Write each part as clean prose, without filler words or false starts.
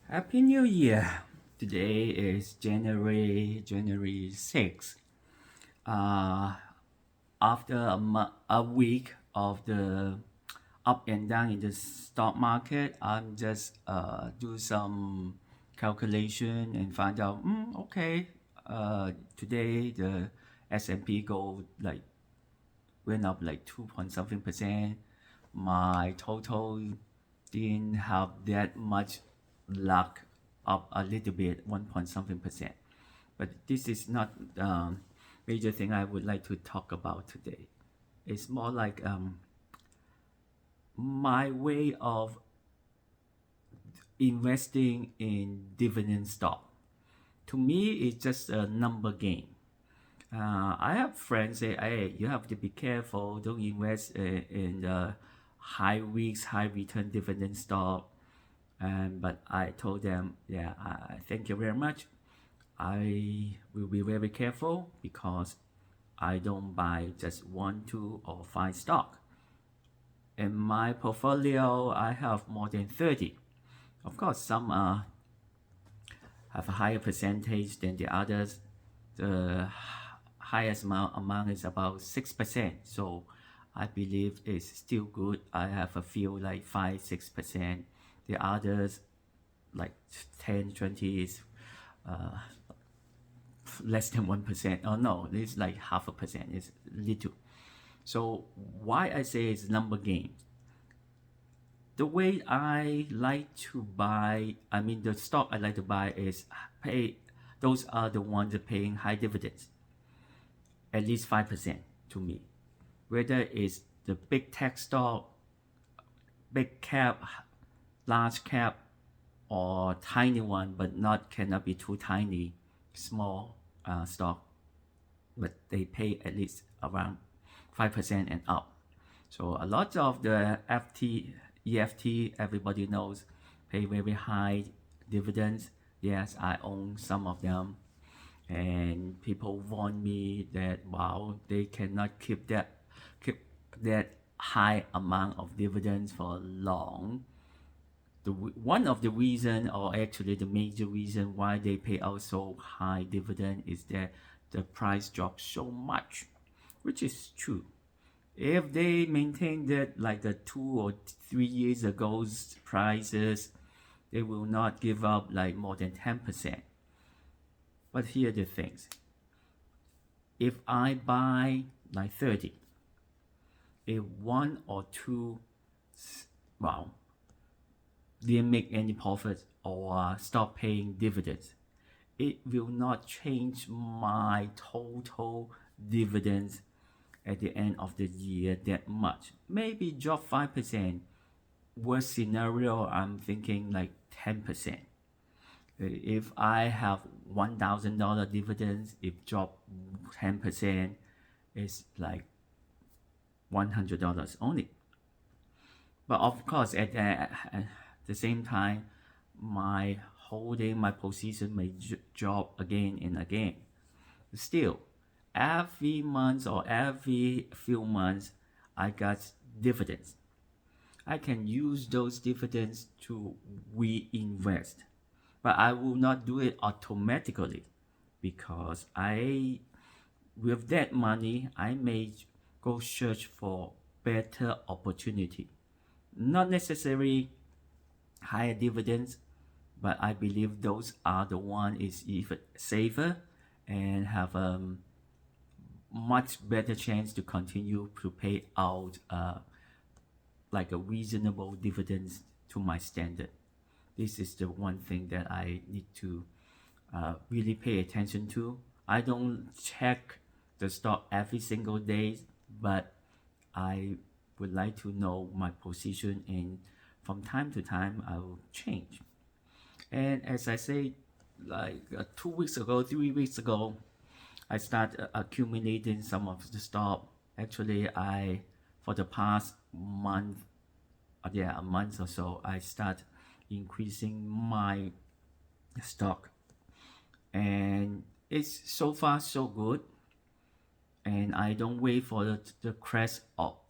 Happy New Year! Today is January 6th. Uh, after a week of the up and down in the stock market, I'm just do some calculation and find out. Okay, today the S&P go like went up like 2 point something percent. My total didn't have that much luck, up a little bit, 1 point something percent. But this is not major thing I would like to talk about today. It's more like my way of investing in dividend stock. To me, it's just a number game. I have friends say, "Hey, you have to be careful. Don't invest in the high risk, high return dividend stock." And but I told them, "Yeah, thank you very much. I will be very careful because I don't buy just one, two, or five stock. In my portfolio, I have more than 30. Of course, some have a higher percentage than the others. The highest amount is about 6%. So I believe it's still good. I have a few like 5, 6%. The others like 10, 20 is uh, less than 1%. Oh no, it's like half a percent. It's little. So why I say it's number game? The way I like to buy, I mean the stock I like to buy is pay. Those are the ones that paying high dividends, at least 5% to me. Whether it's the big tech stock, big cap, large cap, or tiny one, but not cannot be too tiny, small stock, but they pay at least around 5% and up. So a lot of the EFT, everybody knows, pay very high dividends. Yes, I own some of them, and people warn me that wow, they cannot keep that high amount of dividends for long. One of the reason, or actually the major reason why they pay out so high dividend is that the price drops so much, which is true. If they maintain that like the 2 or 3 years ago's prices, they will not give up like more than 10%. But here are the things. If I buy like 30, if one or two, well, didn't make any profit or stop paying dividends, it will not change my total dividends at the end of the year that much. Maybe drop 5%. Worst scenario, I'm thinking like 10%. If I have $1,000 dividends, if drop 10%, it's like $100 only. But of course, at the same time, my holding, my position may drop again and again. Still, every month or every few months, I got dividends. I can use those dividends to reinvest, but I will not do it automatically because with that money, I may go search for better opportunity. Not necessarily higher dividends, but I believe those are the one is even safer and have a much better chance to continue to pay out like a reasonable dividends to my standard. This is the one thing that I need to really pay attention to. I don't check the stock every single day, but I would like to know my position, and from time to time I will change. And as I say, like 2 weeks ago, 3 weeks ago, I start accumulating some of the stock. Actually, I for the past month, yeah, a month or so, I start increasing my stock, and it's so far so good. And I don't wait for the crash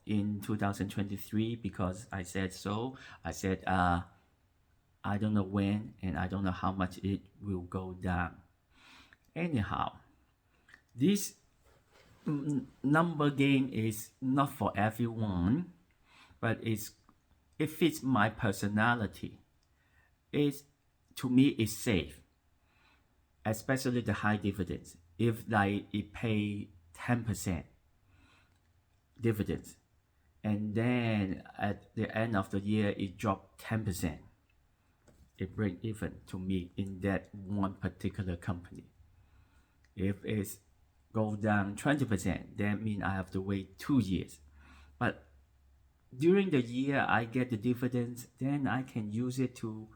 in 2023 because I said so. I said I don't know when, and I don't know how much it will go down. Anyhow, this number game is not for everyone, but it fits my personality. It's, to me, it's safe, especially the high dividends. If like it pay 10% dividends, and then at the end of the year it dropped 10%, it break even to me in that one particular company. If it's go down 20%, that means I have to wait 2 years. But during the year I get the dividends, then I can use it to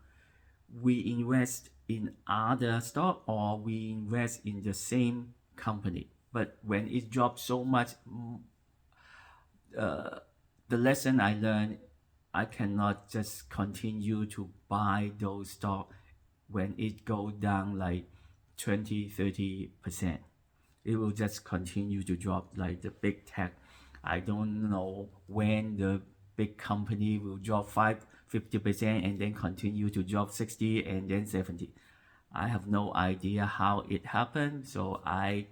reinvest in other stock or we invest in the same company. But when it drops so much, the lesson I learned, I cannot just continue to buy those stock when it goes down like 20-30%. It will just continue to drop like the big tech. I don't know when the big company will drop 50% and then continue to drop 60 and then 70. I have no idea how it happened, so I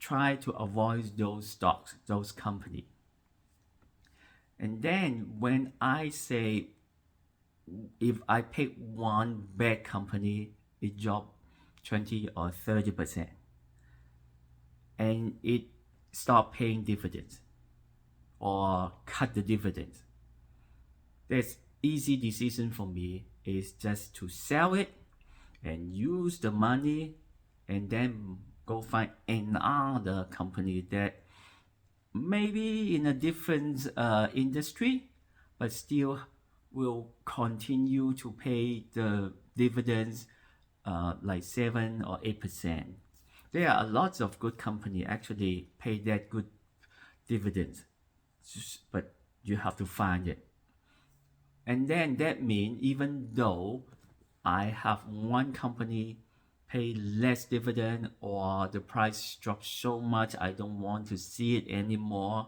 try to avoid those stocks, those companies. And then when I say if I pick one bad company, it dropped 20 or 30%, and it stop paying dividends or cut the dividends, that's easy decision for me is just to sell it and use the money and then go find another company that maybe in a different industry, but still will continue to pay the dividends like 7 or 8%. There are lots of good company actually pay that good dividends, but you have to find it. And then that means even though I have one company pay less dividend or the price drops so much I don't want to see it anymore,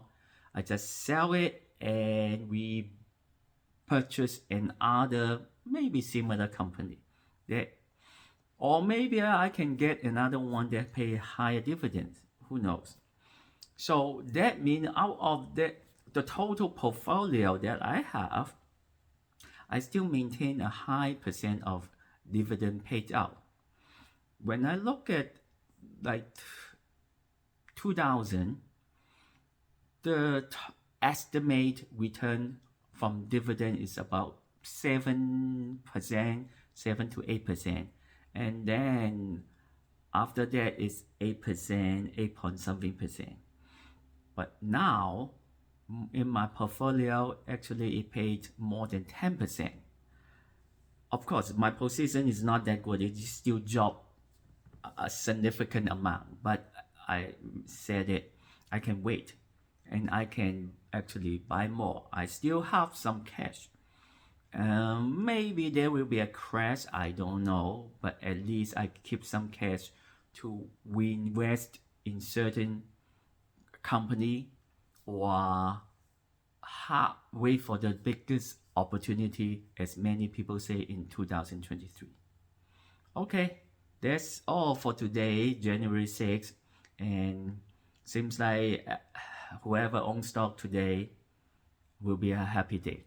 I just sell it and we purchase another maybe similar company that, or maybe I can get another one that pay higher dividends, who knows. So that means out of the total portfolio that I have, I still maintain a high percent of dividend paid out. When I look at like 2000, the estimate return from dividend is about 7%, 7 to 8%. And then after that is 8%, 8 point something percent. But now in my portfolio, actually it paid more than 10%. Of course, my position is not that good. It still dropped a significant amount, but I said it, I can wait and I can actually buy more. I still have some cash. Maybe there will be a crash, I don't know, but at least I keep some cash to reinvest in certain company or wait for the biggest opportunity, as many people say, in 2023. Okay, that's all for today, January 6th, and seems like whoever owns stock today will be a happy day.